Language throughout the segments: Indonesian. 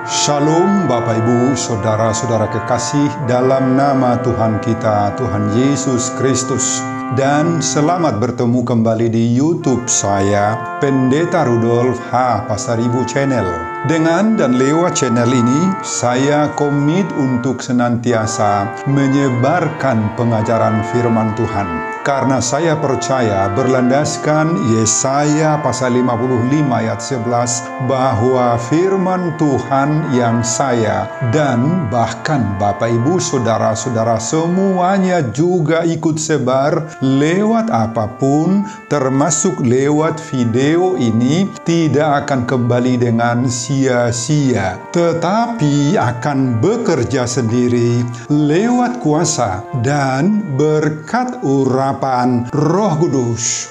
Shalom Bapak Ibu, Saudara-saudara kekasih dalam nama Tuhan kita, Tuhan Yesus Kristus. Dan selamat bertemu kembali di YouTube saya, Pendeta Rudolf H. Pasaribu Channel. Dengan dan lewat channel ini, saya komit untuk senantiasa menyebarkan pengajaran firman Tuhan. Karena saya percaya berlandaskan Yesaya pasal 55 ayat 11 bahwa firman Tuhan yang saya dan bahkan Bapak Ibu Saudara-saudara semuanya juga ikut sebar lewat apapun termasuk lewat video ini tidak akan kembali dengan sia-sia, tetapi akan bekerja sendiri lewat kuasa dan berkat urapan Roh Kudus.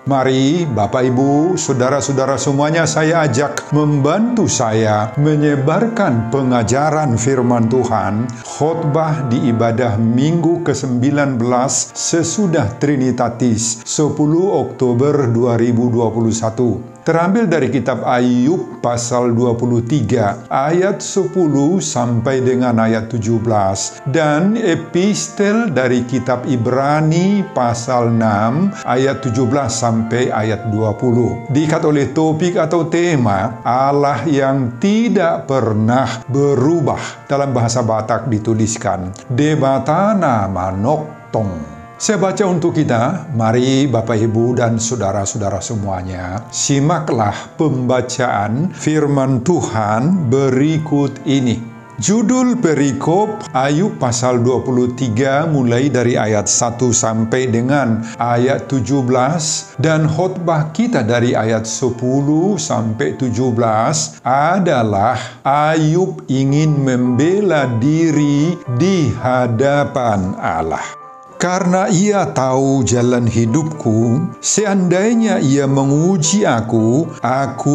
Mari Bapak Ibu, Saudara-saudara semuanya saya ajak membantu saya menyebarkan pengajaran firman Tuhan khotbah di ibadah Minggu ke-19 sesudah Trinitatis 10 Oktober 2021. Terambil dari kitab Ayub pasal 23 ayat 10 sampai dengan ayat 17 dan epistel dari kitab Ibrani pasal 6 ayat 17 sampai ayat 20. Diikat oleh topik atau tema Allah yang tidak pernah berubah. Dalam bahasa Batak dituliskan Debatana Manoktong. Saya baca untuk kita, mari Bapak Ibu dan Saudara-saudara semuanya, simaklah pembacaan firman Tuhan berikut ini. Judul perikop Ayub pasal 23 mulai dari ayat 1 sampai dengan ayat 17 dan khotbah kita dari ayat 10 sampai 17 adalah Ayub ingin membela diri di hadapan Allah. Karena ia tahu jalan hidupku, seandainya ia menguji aku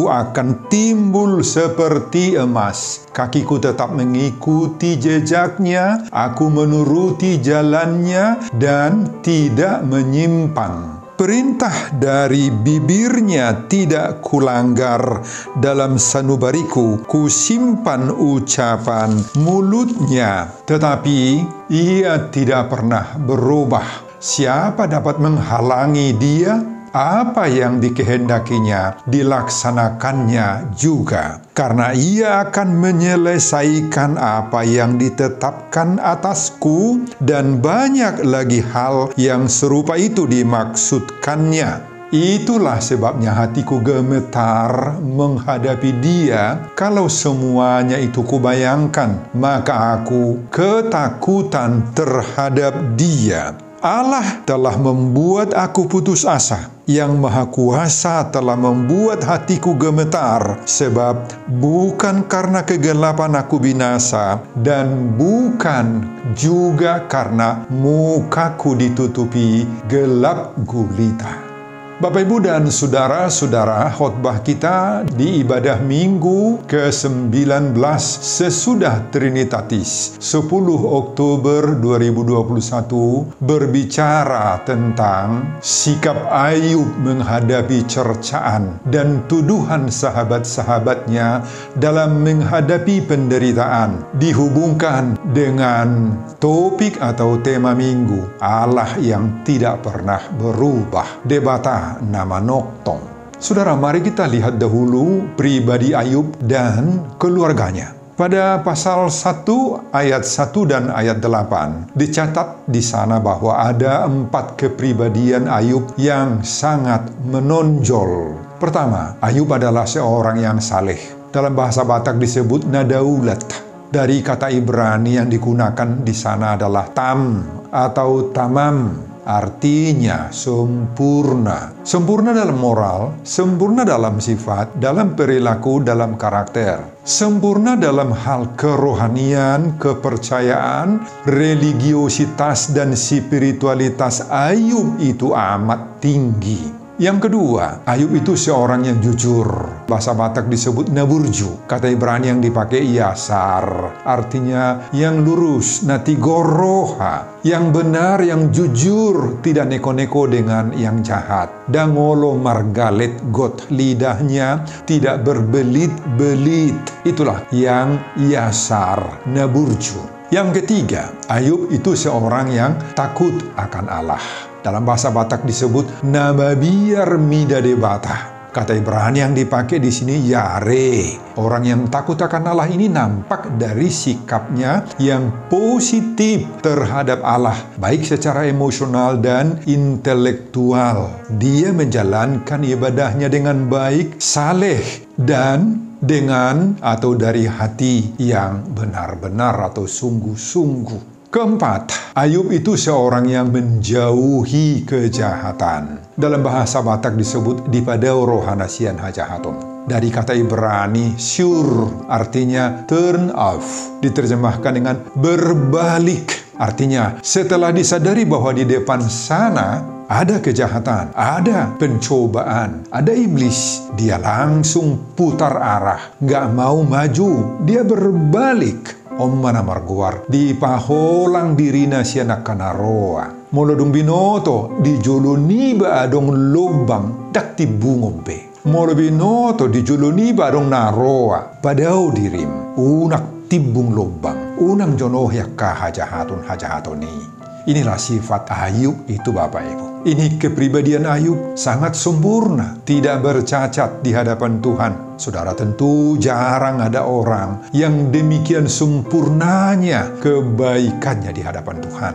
akan timbul seperti emas. Kakiku tetap mengikuti jejaknya, aku menuruti jalannya dan tidak menyimpang. Perintah dari bibirnya tidak kulanggar, dalam sanubariku kusimpan ucapan mulutnya. Tetapi ia tidak pernah berubah. Siapa dapat menghalangi dia? Apa yang dikehendakinya dilaksanakannya juga, karena ia akan menyelesaikan apa yang ditetapkan atasku, dan banyak lagi hal yang serupa itu dimaksudkannya. Itulah sebabnya hatiku gemetar menghadapi dia. Kalau semuanya itu kubayangkan, maka aku ketakutan terhadap dia. Allah telah membuat aku putus asa. Yang Maha Kuasa telah membuat hatiku gemetar, sebab bukan karena kegelapan aku binasa, dan bukan juga karena mukaku ditutupi gelap gulita. Bapak Ibu dan Saudara-saudara, khotbah kita di ibadah Minggu ke-19 sesudah Trinitatis 10 Oktober 2021 berbicara tentang sikap Ayub menghadapi cercaan dan tuduhan sahabat-sahabatnya dalam menghadapi penderitaan, dihubungkan dengan topik atau tema Minggu, Allah yang tidak pernah berubah. Debata nama Noktong. Saudara, mari kita lihat dahulu pribadi Ayub dan keluarganya. Pada pasal 1 ayat 1 dan ayat 8 dicatat di sana bahwa ada 4 kepribadian Ayub yang sangat menonjol. Pertama, Ayub adalah seorang yang saleh. Dalam bahasa Batak disebut nadaulat. Dari kata Ibrani yang digunakan di sana adalah tam atau tamam. Artinya sempurna. Sempurna dalam moral, sempurna dalam sifat, dalam perilaku, dalam karakter. Sempurna dalam hal kerohanian, kepercayaan, religiositas, dan spiritualitas Ayub itu amat tinggi. Yang kedua, Ayub itu seorang yang jujur. bahasa Batak disebut naburju. Kata Ibrani yang dipakai yasar, artinya yang lurus, natigoroha, yang benar, yang jujur, tidak neko-neko dengan yang jahat. Dangolo margalet got, lidahnya tidak berbelit-belit. Itulah yang yasar, naburju. Yang ketiga, Ayub itu seorang yang takut akan Allah. Dalam bahasa Batak disebut nababiar midade bata. Kata Ibrani yang dipakai di sini yare. Orang yang takut akan Allah ini nampak dari sikapnya yang positif terhadap Allah, baik secara emosional dan intelektual. Dia menjalankan ibadahnya dengan baik, saleh, dan dengan atau dari hati yang benar-benar atau sungguh-sungguh. Keempat, Ayub itu seorang yang menjauhi kejahatan. Dalam bahasa Batak disebut dipadao rohanasian hajahaton. Dari kata Ibrani syur, artinya turn off. Diterjemahkan dengan berbalik. Artinya setelah disadari bahwa di depan sana ada kejahatan, ada pencobaan, ada iblis, dia langsung putar arah, nggak mau maju, dia berbalik. Omana marguar di paholang dirina sianak kanaroa. Molodung binoto di joloni ba adong lobang dak tibungombe. Molo binoto di joloni ba adong naroa. Padao dirim unak tibung lobang. Unang jonoh yakka hajahatun-hajahatoni. Inilah sifat Ayub itu Bapak Ibu. Ini kepribadian Ayub sangat sempurna, tidak bercacat di hadapan Tuhan. Saudara, tentu jarang ada orang yang demikian sempurnanya kebaikannya di hadapan Tuhan.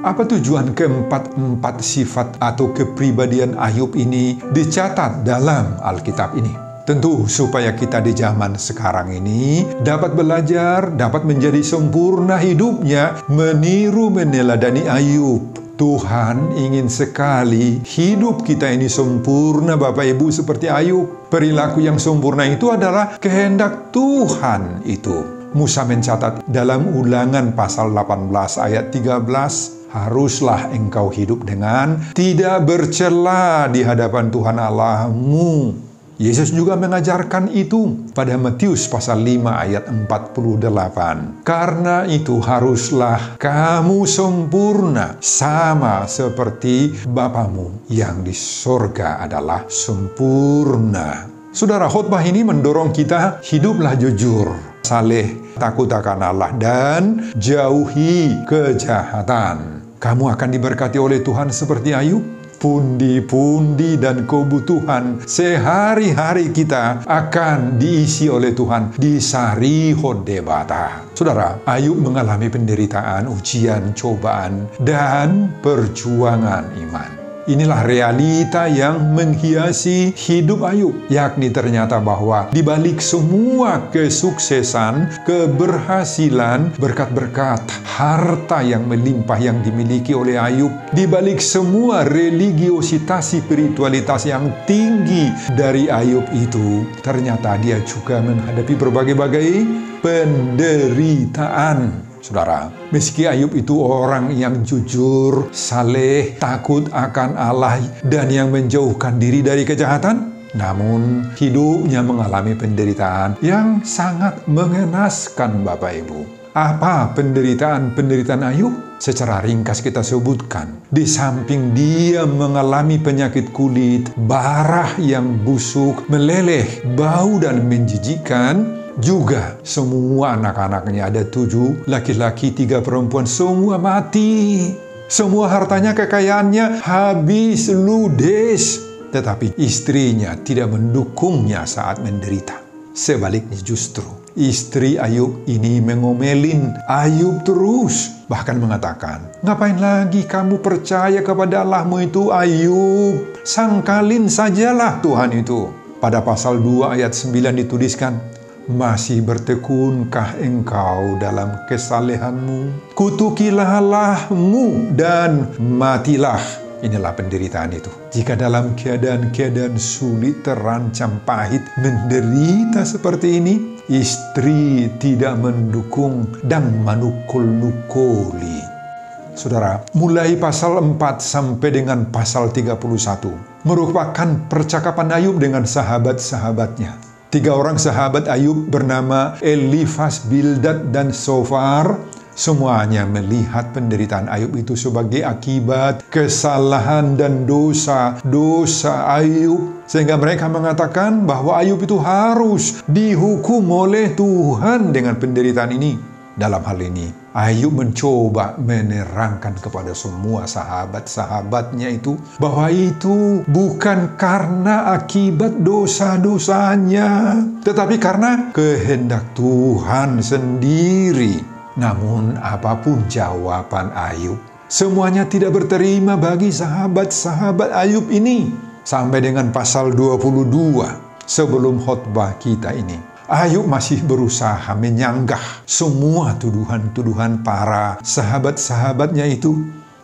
Apa tujuan keempat sifat atau kepribadian Ayub ini dicatat dalam Alkitab ini? Tentu supaya kita di zaman sekarang ini dapat belajar, dapat menjadi sempurna hidupnya, meniru meneladani Ayub. Tuhan ingin sekali hidup kita ini sempurna Bapak Ibu seperti Ayub. Perilaku yang sempurna itu adalah kehendak Tuhan itu. Musa mencatat dalam Ulangan pasal 18 ayat 13, haruslah engkau hidup dengan tidak bercela di hadapan Tuhan Allahmu. Yesus juga mengajarkan itu pada Matius pasal 5 ayat 48. Karena itu haruslah kamu sempurna sama seperti Bapamu yang di sorga adalah sempurna. Saudara, khotbah ini mendorong kita hiduplah jujur, saleh, takut akan Allah, dan jauhi kejahatan. Kamu akan diberkati oleh Tuhan seperti Ayub. Pundi-pundi dan kebutuhan sehari-hari kita akan diisi oleh Tuhan di sari hodebata. Saudara, Ayub mengalami penderitaan, ujian, cobaan, dan perjuangan iman. Inilah realita yang menghiasi hidup Ayub, yakni ternyata bahwa di balik semua kesuksesan, keberhasilan, berkat-berkat, harta yang melimpah yang dimiliki oleh Ayub, di balik semua religiositas spiritualitas yang tinggi dari Ayub itu, ternyata dia juga menghadapi berbagai-bagai penderitaan. Saudara, meski Ayub itu orang yang jujur, saleh, takut akan Allah, dan yang menjauhkan diri dari kejahatan, namun hidupnya mengalami penderitaan yang sangat mengenaskan Bapak Ibu. Apa penderitaan Ayub? Secara ringkas kita sebutkan, di samping dia mengalami penyakit kulit, darah yang busuk, meleleh, bau dan menjijikkan, juga semua anak-anaknya, ada 7 laki-laki 3 perempuan, semua mati. Semua hartanya, kekayaannya habis ludes. Tetapi istrinya tidak mendukungnya saat menderita. Sebaliknya justru, istri Ayub ini mengomelin Ayub terus. Bahkan mengatakan, ngapain lagi kamu percaya kepada Allahmu itu Ayub? Sangkalin sajalah Tuhan itu. Pada pasal 2 ayat 9 dituliskan, masih bertekunkah engkau dalam kesalehanmu? Kutukilah Allahmu dan matilah. Inilah penderitaan itu. Jika dalam keadaan-keadaan sulit, terancam, pahit, menderita seperti ini, istri tidak mendukung dan manukul-nukuli. Saudara, mulai pasal 4 sampai dengan pasal 31 merupakan percakapan Ayub dengan sahabat-sahabatnya. 3 orang sahabat Ayub bernama Elifas, Bildad, dan Sofar semuanya melihat penderitaan Ayub itu sebagai akibat kesalahan dan dosa Ayub. Sehingga mereka mengatakan bahwa Ayub itu harus dihukum oleh Tuhan dengan penderitaan ini. Dalam hal ini, Ayub mencoba menerangkan kepada semua sahabat-sahabatnya itu bahwa itu bukan karena akibat dosa-dosanya, tetapi karena kehendak Tuhan sendiri. Namun apapun jawaban Ayub, semuanya tidak berterima bagi sahabat-sahabat Ayub ini. Sampai dengan pasal 22 sebelum khotbah kita ini, Ayub masih berusaha menyanggah semua tuduhan-tuduhan para sahabat-sahabatnya itu.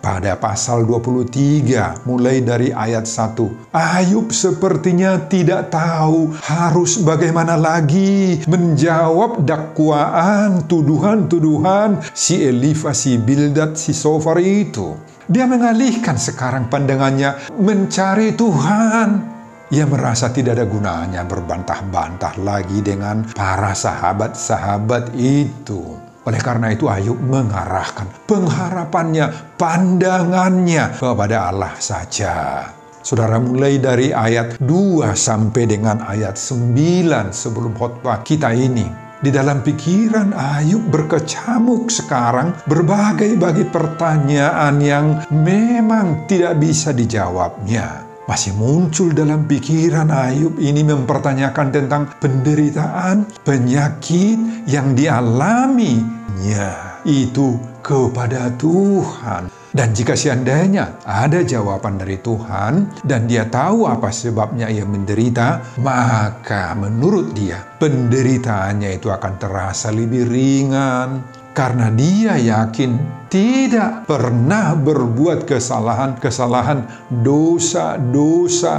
Pada pasal 23, mulai dari ayat 1, Ayub sepertinya tidak tahu harus bagaimana lagi menjawab dakwaan, tuduhan-tuduhan si Elifas, si Bildad, si Sofar itu. Dia mengalihkan sekarang pandangannya mencari Tuhan. Ia merasa tidak ada gunanya berbantah-bantah lagi dengan para sahabat-sahabat itu. Oleh karena itu Ayub mengarahkan pengharapannya, pandangannya kepada Allah saja. Saudara, mulai dari ayat 2 sampai dengan ayat 9 sebelum khotbah kita ini, di dalam pikiran Ayub berkecamuk sekarang berbagai pertanyaan yang memang tidak bisa dijawabnya. Masih muncul dalam pikiran Ayub ini mempertanyakan tentang penderitaan, penyakit yang dialaminya itu kepada Tuhan. Dan jika seandainya ada jawaban dari Tuhan dan dia tahu apa sebabnya ia menderita, maka menurut dia penderitaannya itu akan terasa lebih ringan. Karena dia yakin tidak pernah berbuat kesalahan, dosa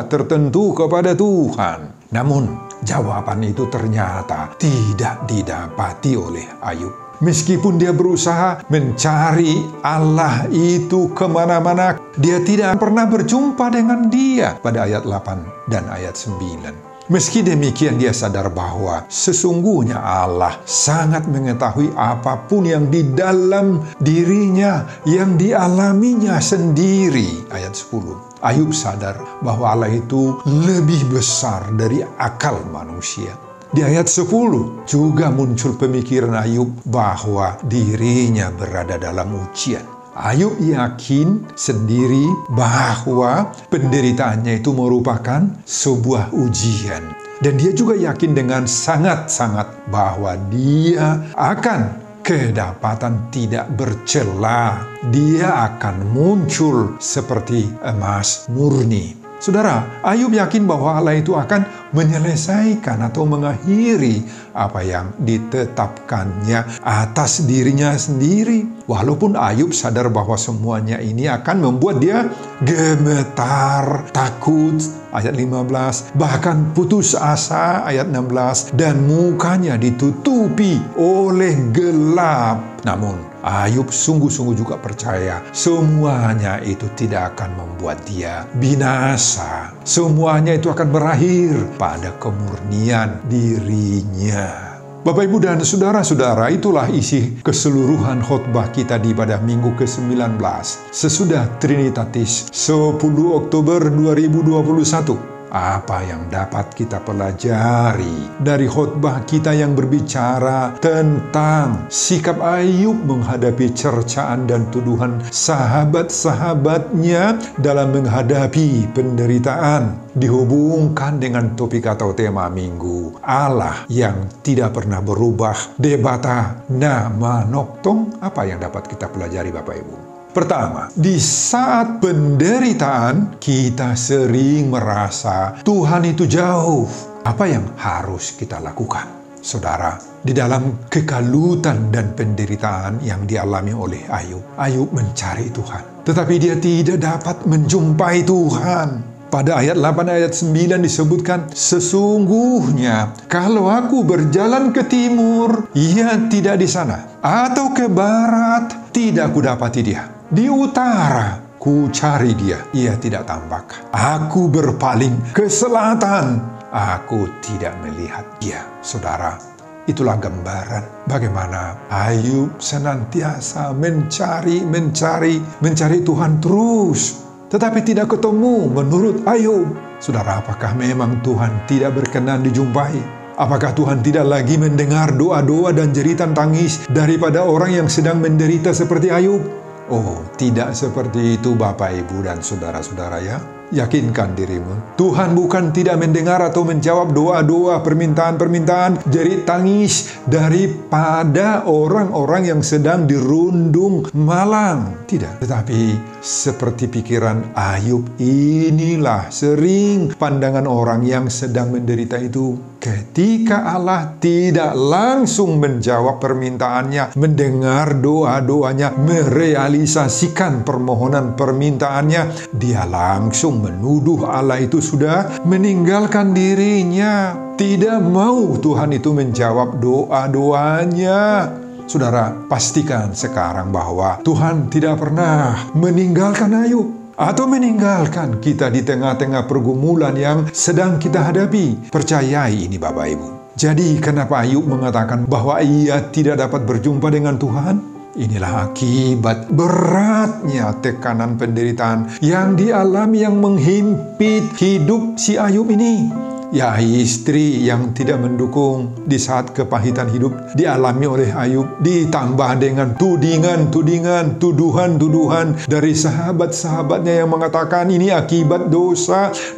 tertentu kepada Tuhan. Namun, jawaban itu ternyata tidak didapati oleh Ayub. Meskipun dia berusaha mencari Allah itu kemana-mana, dia tidak pernah berjumpa dengan dia pada ayat 8 dan ayat 9. Meski demikian dia sadar bahwa sesungguhnya Allah sangat mengetahui apapun yang di dalam dirinya, yang dialaminya sendiri. Ayat 10. Ayub sadar bahwa Allah itu lebih besar dari akal manusia. Di ayat 10 juga muncul pemikiran Ayub bahwa dirinya berada dalam ujian. Ayub yakin sendiri bahwa penderitaannya itu merupakan sebuah ujian. Dan dia juga yakin dengan sangat-sangat bahwa dia akan kedapatan tidak bercela. Dia akan muncul seperti emas murni. Saudara, Ayub yakin bahwa Allah itu akan menyelesaikan atau mengakhiri apa yang ditetapkannya atas dirinya sendiri. Walaupun Ayub sadar bahwa semuanya ini akan membuat dia gemetar, takut, ayat 15, bahkan putus asa, ayat 16, dan mukanya ditutupi oleh gelap. Namun, Ayub sungguh-sungguh juga percaya semuanya itu tidak akan membuat dia binasa. Semuanya itu akan berakhir pada kemurnian dirinya. Bapak, Ibu, dan saudara-saudara, itulah isi keseluruhan khotbah kita di pada minggu ke-19 sesudah Trinitatis 10 Oktober 2021. Apa yang dapat kita pelajari dari khotbah kita yang berbicara tentang sikap Ayub menghadapi cercaan dan tuduhan sahabat-sahabatnya dalam menghadapi penderitaan, dihubungkan dengan topik atau tema minggu, Allah yang tidak pernah berubah, Debata Nama Noktong. Apa yang dapat kita pelajari, Bapak Ibu? Pertama, di saat penderitaan, kita sering merasa Tuhan itu jauh. Apa yang harus kita lakukan? Saudara, di dalam kekalutan dan penderitaan yang dialami oleh Ayub, Ayub mencari Tuhan. Tetapi dia tidak dapat menjumpai Tuhan. Pada ayat 8, ayat 9 disebutkan, sesungguhnya kalau aku berjalan ke timur, ia tidak di sana. Atau ke barat, tidak kudapati dia. Di utara, ku cari dia, ia tidak tampak. Aku berpaling ke selatan, aku tidak melihat dia. Saudara, itulah gambaran bagaimana Ayub senantiasa mencari Tuhan terus. Tetapi tidak ketemu menurut Ayub. Saudara, apakah memang Tuhan tidak berkenan dijumpai? Apakah Tuhan tidak lagi mendengar doa-doa dan jeritan tangis daripada orang yang sedang menderita seperti Ayub? Oh, tidak seperti itu Bapak, Ibu, dan saudara-saudara ya. Yakinkan dirimu, Tuhan bukan tidak mendengar atau menjawab doa-doa, permintaan-permintaan, jerit tangis daripada orang-orang yang sedang dirundung malang. Tidak, tetapi seperti pikiran Ayub, inilah sering pandangan orang yang sedang menderita itu. Ketika Allah tidak langsung menjawab permintaannya, mendengar doa-doanya, merealisasikan permohonan permintaannya, dia langsung menuduh Allah itu sudah meninggalkan dirinya. Tidak mau Tuhan itu menjawab doa-doanya. Saudara, pastikan sekarang bahwa Tuhan tidak pernah meninggalkan Ayub atau meninggalkan kita di tengah-tengah pergumulan yang sedang kita hadapi. Percayai ini Bapak Ibu. Jadi kenapa Ayub mengatakan bahwa ia tidak dapat berjumpa dengan Tuhan? Inilah akibat beratnya tekanan penderitaan yang dialami, yang menghimpit hidup si Ayub ini. Ya, istri yang tidak mendukung di saat kepahitan hidup dialami oleh Ayub, ditambah dengan tudingan-tudingan, tuduhan-tuduhan dari sahabat-sahabatnya yang mengatakan ini akibat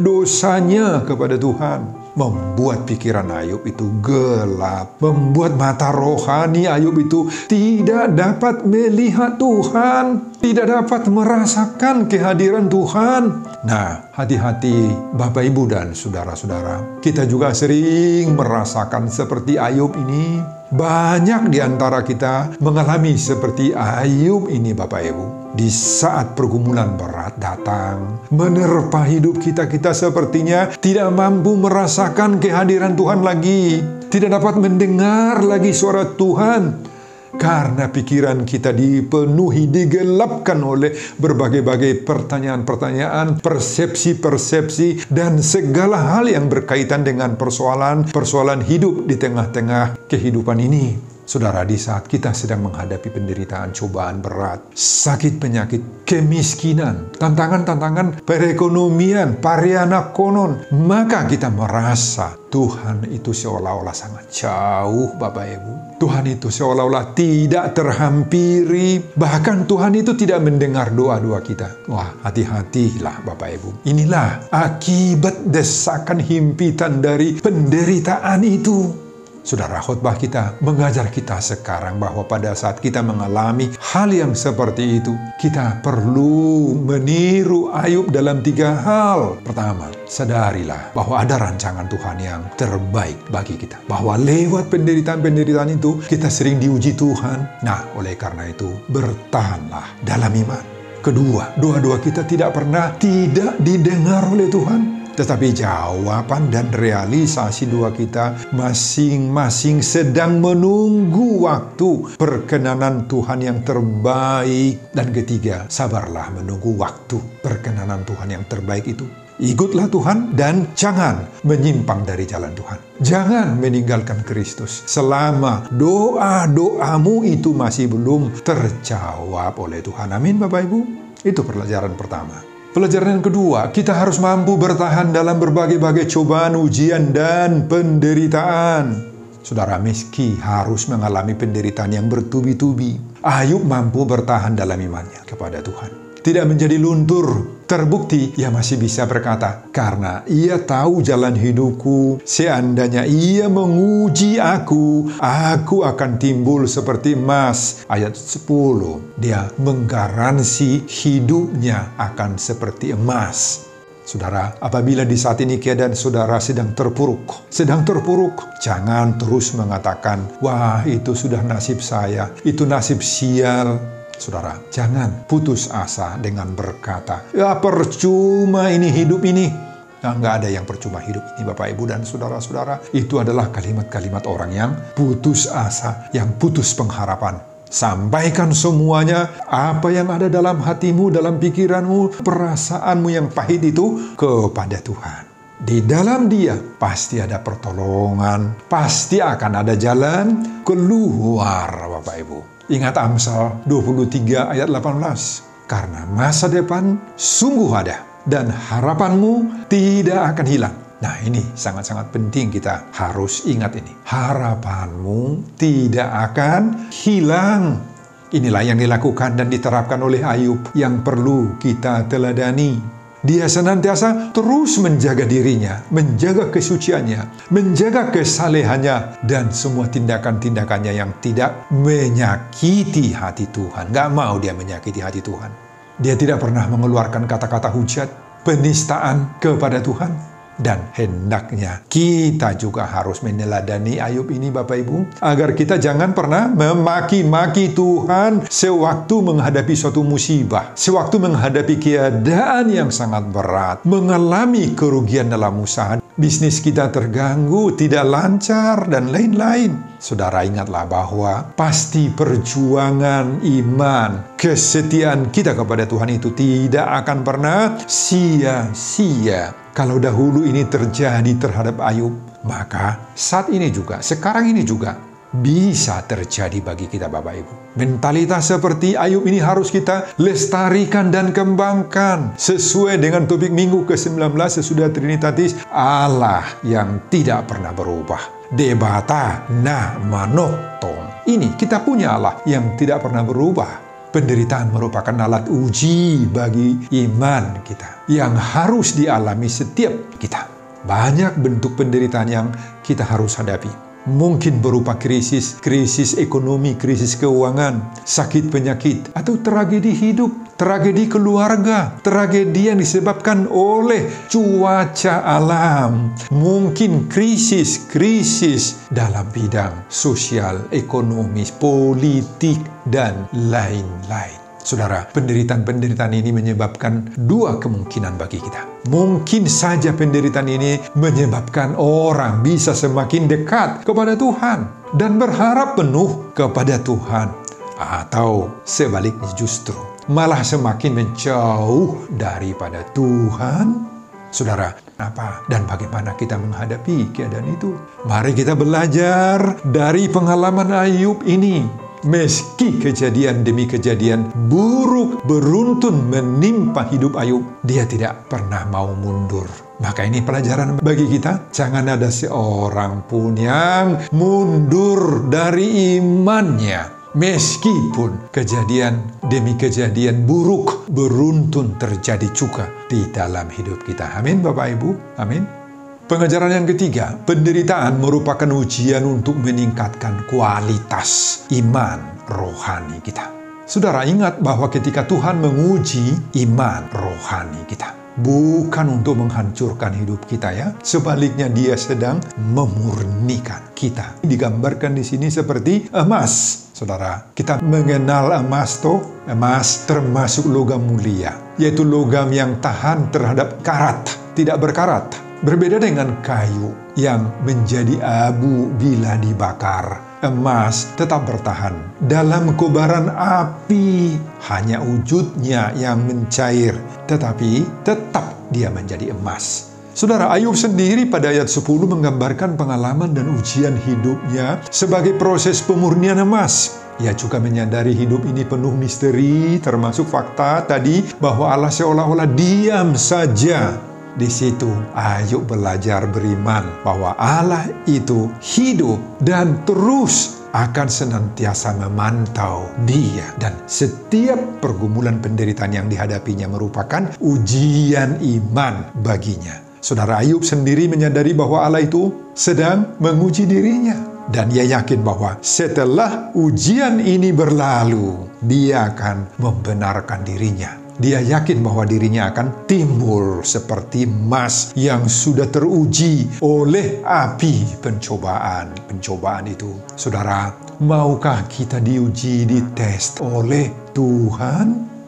dosanya kepada Tuhan. Membuat pikiran Ayub itu gelap, membuat mata rohani Ayub itu tidak dapat melihat Tuhan, tidak dapat merasakan kehadiran Tuhan. Nah, hati-hati Bapak, Ibu, dan saudara-saudara. Kita juga sering merasakan seperti Ayub ini. Banyak di antara kita mengalami seperti Ayub ini Bapak, Ibu. Di saat pergumulan berat datang, menerpa hidup kita sepertinya tidak mampu merasakan kehadiran Tuhan lagi. Tidak dapat mendengar lagi suara Tuhan. Karena pikiran kita dipenuhi, digelapkan oleh berbagai-bagai pertanyaan-pertanyaan, persepsi-persepsi, dan segala hal yang berkaitan dengan persoalan hidup di tengah-tengah kehidupan ini. Saudara, di saat kita sedang menghadapi penderitaan, cobaan berat, sakit penyakit, kemiskinan, tantangan-tantangan perekonomian, pariana konon, maka kita merasa Tuhan itu seolah-olah sangat jauh Bapak Ibu. Tuhan itu seolah-olah tidak terhampiri. Bahkan Tuhan itu tidak mendengar doa-doa kita. Wah, hati-hatilah Bapak Ibu. Inilah akibat desakan himpitan dari penderitaan itu. Saudara, khotbah kita mengajar kita sekarang bahwa pada saat kita mengalami hal yang seperti itu, kita perlu meniru Ayub dalam 3 hal. Pertama, sadarilah bahwa ada rancangan Tuhan yang terbaik bagi kita. Bahwa lewat penderitaan-penderitaan itu, kita sering diuji Tuhan. Nah, oleh karena itu, bertahanlah dalam iman. Kedua, doa-doa kita tidak pernah tidak didengar oleh Tuhan. Tetapi jawaban dan realisasi doa kita masing-masing sedang menunggu waktu perkenanan Tuhan yang terbaik. Dan ketiga, sabarlah menunggu waktu perkenanan Tuhan yang terbaik itu. Ikutlah Tuhan dan jangan menyimpang dari jalan Tuhan. Jangan meninggalkan Kristus selama doa-doamu itu masih belum terjawab oleh Tuhan. Amin Bapak Ibu. Itu pelajaran pertama. Pelajaran yang kedua, kita harus mampu bertahan dalam berbagai-bagai cobaan, ujian, dan penderitaan. Saudara, meski harus mengalami penderitaan yang bertubi-tubi, Ayub mampu bertahan dalam imannya kepada Tuhan. Tidak menjadi luntur. Terbukti ia masih bisa berkata, karena ia tahu jalan hidupku, seandainya ia menguji aku akan timbul seperti emas. Ayat 10, dia menggaransi hidupnya akan seperti emas. Saudara, apabila di saat ini keadaan saudara sedang terpuruk, jangan terus mengatakan, wah itu sudah nasib saya, itu nasib sial. Saudara, jangan putus asa dengan berkata, ya percuma ini hidup ini. Nah, nggak ada yang percuma hidup ini Bapak Ibu dan saudara-saudara. Itu adalah kalimat-kalimat orang yang putus asa, yang putus pengharapan. Sampaikan semuanya, apa yang ada dalam hatimu, dalam pikiranmu, perasaanmu yang pahit itu kepada Tuhan. Di dalam Dia pasti ada pertolongan, pasti akan ada jalan keluar, Bapak Ibu. Ingat Amsal 23 ayat 18. Karena masa depan sungguh ada dan harapanmu tidak akan hilang. Nah, ini sangat-sangat penting, kita harus ingat ini. Harapanmu tidak akan hilang. Inilah yang dilakukan dan diterapkan oleh Ayub yang perlu kita teladani. Dia senantiasa terus menjaga dirinya, menjaga kesuciannya, menjaga kesalehannya, dan semua tindakan-tindakannya yang tidak menyakiti hati Tuhan. Gak mau dia menyakiti hati Tuhan. Dia tidak pernah mengeluarkan kata-kata hujat, penistaan kepada Tuhan. Dan hendaknya kita juga harus meneladani Ayub ini, Bapak Ibu, agar kita jangan pernah memaki-maki Tuhan sewaktu menghadapi suatu musibah, sewaktu menghadapi keadaan yang sangat berat, mengalami kerugian dalam usaha, bisnis kita terganggu, tidak lancar, dan lain-lain. Saudara, ingatlah bahwa pasti perjuangan iman, kesetiaan kita kepada Tuhan itu tidak akan pernah sia-sia. Kalau dahulu ini terjadi terhadap Ayub, maka saat ini juga, sekarang ini juga bisa terjadi bagi kita, Bapak Ibu. Mentalitas seperti Ayub ini harus kita lestarikan dan kembangkan sesuai dengan topik minggu ke-19 sesudah Trinitatis, Allah yang tidak pernah berubah. Debata na manotong. Ini kita punya Allah yang tidak pernah berubah. Penderitaan merupakan alat uji bagi iman kita yang harus dialami setiap kita. Banyak bentuk penderitaan yang kita harus hadapi. Mungkin berupa krisis ekonomi, krisis keuangan, sakit penyakit, atau tragedi hidup, tragedi keluarga, tragedi yang disebabkan oleh cuaca alam. Mungkin krisis dalam bidang sosial, ekonomis, politik, dan lain-lain. Saudara, penderitaan ini menyebabkan dua kemungkinan bagi kita. Mungkin saja penderitaan ini menyebabkan orang bisa semakin dekat kepada Tuhan dan berharap penuh kepada Tuhan. Atau sebaliknya justru malah semakin menjauh daripada Tuhan. Saudara, apa dan bagaimana kita menghadapi keadaan itu? Mari kita belajar dari pengalaman Ayub ini. Meski kejadian demi kejadian buruk beruntun menimpa hidup Ayub, dia tidak pernah mau mundur. Maka ini pelajaran bagi kita. Jangan ada seorang pun yang mundur dari imannya. Meskipun kejadian demi kejadian buruk beruntun terjadi juga di dalam hidup kita. Amin, Bapak Ibu. Amin. Pengajaran yang ketiga, penderitaan merupakan ujian untuk meningkatkan kualitas iman rohani kita. Saudara, ingat bahwa ketika Tuhan menguji iman rohani kita, bukan untuk menghancurkan hidup kita ya. Sebaliknya Dia sedang memurnikan kita. Digambarkan di sini seperti emas. Saudara, kita mengenal emas emas termasuk logam mulia, yaitu logam yang tahan terhadap karat, tidak berkarat. Berbeda dengan kayu yang menjadi abu bila dibakar. Emas tetap bertahan dalam kobaran api, hanya wujudnya yang mencair, tetapi tetap dia menjadi emas. Saudara, Ayub sendiri pada ayat 10 menggambarkan pengalaman dan ujian hidupnya sebagai proses pemurnian emas. Ia juga menyadari hidup ini penuh misteri, termasuk fakta tadi bahwa Allah seolah-olah diam saja. Di situ Ayub belajar beriman bahwa Allah itu hidup dan terus akan senantiasa memantau dia. Dan setiap pergumulan penderitaan yang dihadapinya merupakan ujian iman baginya. Saudara, Ayub sendiri menyadari bahwa Allah itu sedang menguji dirinya. Dan ia yakin bahwa setelah ujian ini berlalu, dia akan membenarkan dirinya. Dia yakin bahwa dirinya akan timbul seperti emas yang sudah teruji oleh api pencobaan. Pencobaan itu, saudara, maukah kita diuji, dites oleh Tuhan?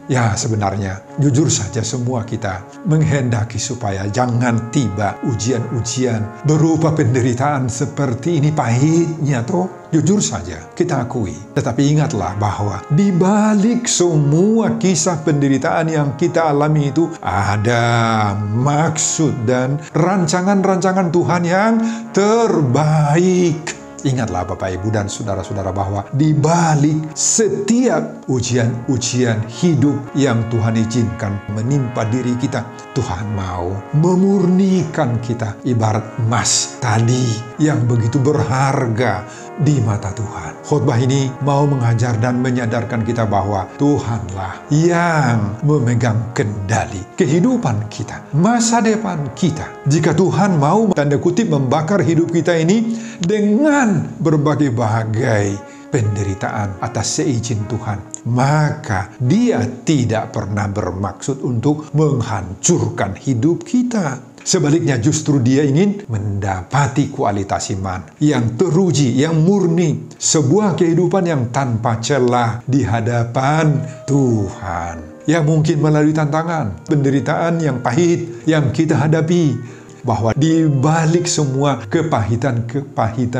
Ya, sebenarnya jujur saja semua kita menghendaki supaya jangan tiba ujian-ujian berupa penderitaan seperti ini pahitnya toh. Jujur saja kita akui. Tetapi ingatlah bahwa di balik semua kisah penderitaan yang kita alami itu ada maksud dan rancangan-rancangan Tuhan yang terbaik. Ingatlah Bapak, Ibu, dan saudara-saudara bahwa di balik setiap ujian-ujian hidup yang Tuhan izinkan menimpa diri kita, Tuhan mau memurnikan kita ibarat emas tadi yang begitu berharga di mata Tuhan. Khotbah ini mau mengajar dan menyadarkan kita bahwa Tuhanlah yang memegang kendali kehidupan kita, masa depan kita. Jika Tuhan mau tanda kutip membakar hidup kita ini dengan berbagai-bagai penderitaan atas seizin Tuhan, maka Dia tidak pernah bermaksud untuk menghancurkan hidup kita. Sebaliknya justru Dia ingin mendapati kualitas iman yang teruji, yang murni, sebuah kehidupan yang tanpa celah di hadapan Tuhan. Ya, mungkin melalui tantangan, penderitaan yang pahit yang kita hadapi, bahwa di balik semua kepahitan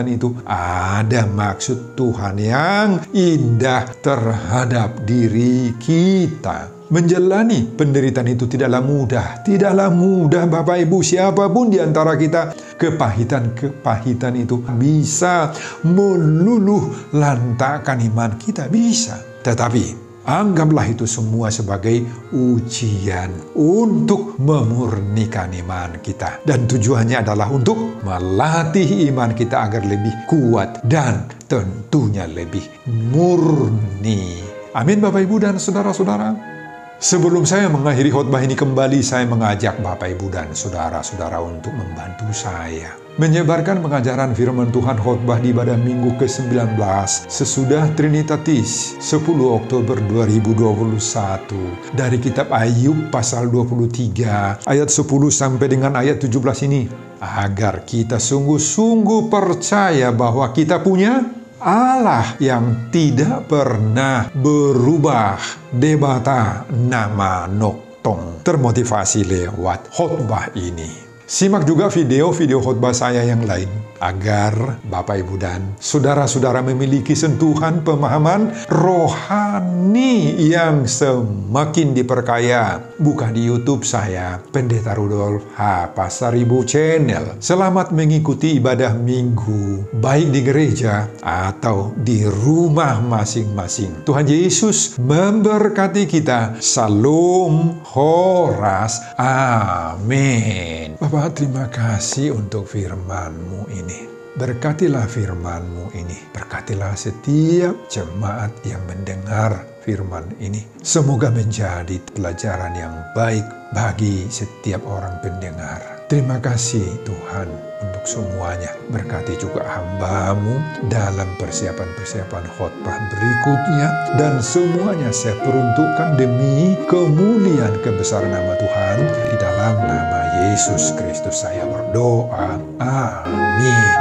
itu ada maksud Tuhan yang indah terhadap diri kita. Menjalani penderitaan itu tidaklah mudah. Tidaklah mudah, Bapak Ibu, siapapun di antara kita. Kepahitan itu bisa meluluh lantakkan iman kita, bisa. Tetapi anggaplah itu semua sebagai ujian untuk memurnikan iman kita. Dan tujuannya adalah untuk melatih iman kita agar lebih kuat dan tentunya lebih murni. Amin, Bapak, Ibu, dan saudara-saudara. Sebelum saya mengakhiri khotbah ini kembali, saya mengajak Bapak, Ibu, dan saudara-saudara untuk membantu saya menyebarkan pengajaran firman Tuhan khotbah di ibadah minggu ke-19 sesudah Trinitatis 10 Oktober 2021 dari kitab Ayub pasal 23 ayat 10 sampai dengan ayat 17 ini, agar kita sungguh-sungguh percaya bahwa kita punya Allah yang tidak pernah berubah. Debata nama Noktong termotivasi lewat khotbah ini. Simak juga video-video khotbah saya yang lain agar Bapak, Ibu, dan saudara-saudara memiliki sentuhan pemahaman rohani yang semakin diperkaya. Buka di YouTube saya, Pendeta Rudolf H. Pasaribu Channel. Selamat mengikuti ibadah minggu, baik di gereja atau di rumah masing-masing. Tuhan Yesus memberkati kita. Salam Horas. Amin. Bapak, terima kasih untuk firman-Mu ini. Berkatilah firman-Mu ini. Berkatilah setiap jemaat yang mendengar firman ini. Semoga menjadi pelajaran yang baik bagi setiap orang pendengar. Terima kasih Tuhan untuk semuanya. Berkati juga hamba-Mu dalam persiapan-persiapan khotbah berikutnya. Dan semuanya saya peruntukkan demi kemuliaan kebesaran nama Tuhan. Di dalam nama Yesus Kristus saya berdoa. Amin.